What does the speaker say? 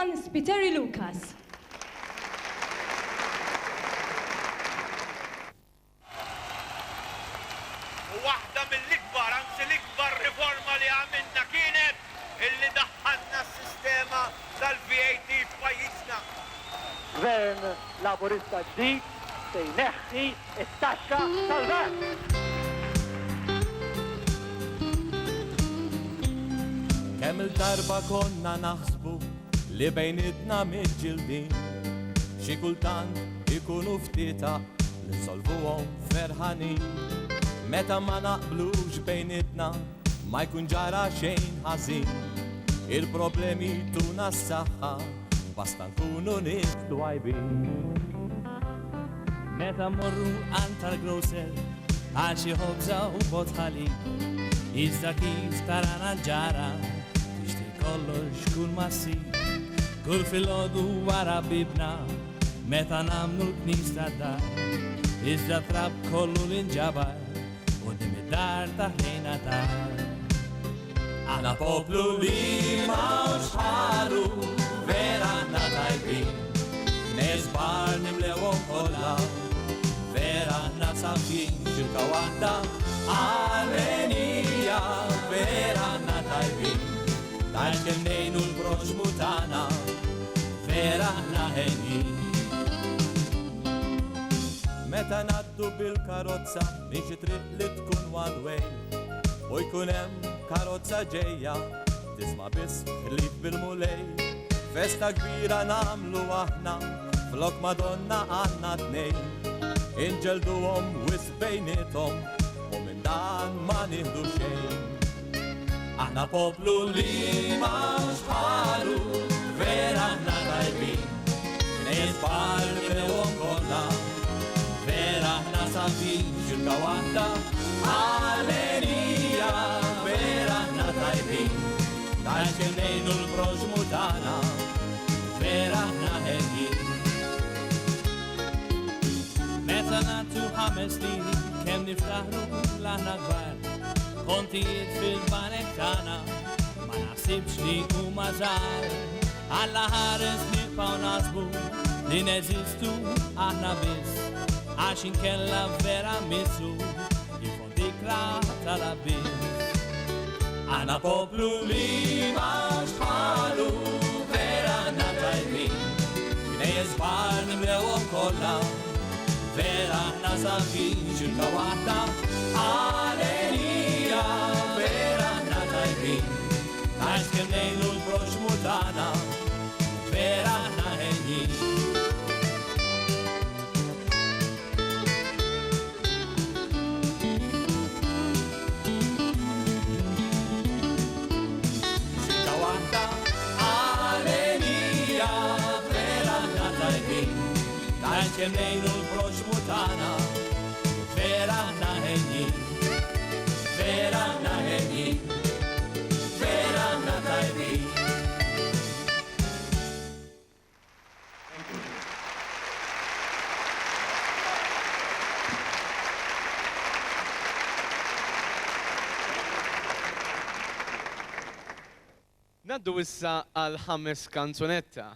Sultan Spiteri Lucas. Waħda mill-ikbar, anzi l-ikbar riforma li għamilna kienet illi daħħalna s-sistema tal-VAT f'pajjiżna. Gvern laburista ġdid se jneħħi it-taxxa tal-vat. Kemm il-darba konna naħsbu li bejnietna miġġildin, xi kultant ikunu ftieta li nsolvuhom ferħanin. Meta ma naqblux bejnietna ma jkun ġara xejn ħażin, il-problemi tuna s-saħħa basta nkunu nies dwajbin. Meta morru għand tal-grocer għal xi ħobża u botħalib, iżda kif tarana ġara tixtri kollox kull massib. Kull filgħodu wara bibna meta nagħmlu l-knis tad-dar, iżda trab kollu l-inġabar qudiem id-dar taħlejna dar. Aħna poplu li mawx ħalu vera aħna tajbin, nezbar nimlewhom kollha vera aħna safin, xilka waħda għal-għenija vera aħna tajbin, tal-kem nejnu l-proxmu tagħna vera aħna ħenjin. Meta naddu bil-karozza miexi triq li tkun one way, u jkun hemm karozza ġejja tisma' biss ħlief bil-mulej. Festa kbira namlu aħna flok Madonna għandna tnejn, inġelduhom wis bejniethom u minn dan ma nieħdu xejn. Aħna poplu li mawx bħalu vera aħna tajbin, nezbar nimlewhom kollha vera aħna safin, xilka waħda għal-għenija vera aħna tajbin, tal-kem nejnu l-proxmu tagħna vera aħna ħenjin. Meta nagħtu 5 liri kemm niftaħru l-aħna kbar, kontijiet fil-banek tagħna ma naħsibx li huma żgħar. Alla ħares nibqgħu naħsbu li neżistu aħna biss, għax inkella vera missu jifondikra tal-abiss. Aħna poplu li mawx bħalu vera aħna tajbin, knejjes bar nimlewhom kollha vera aħna safin, xilka waħda għal-għenija vera aħna tajbin, għax kemm nejnu l-proxmu tagħna vera aħna ħenjin. Kem nejnu l-proxmu tagħna vera aħna ħenjin, vera aħna ħenjin, vera aħna tajbin. Naddu issa għal 5 kanzunetta.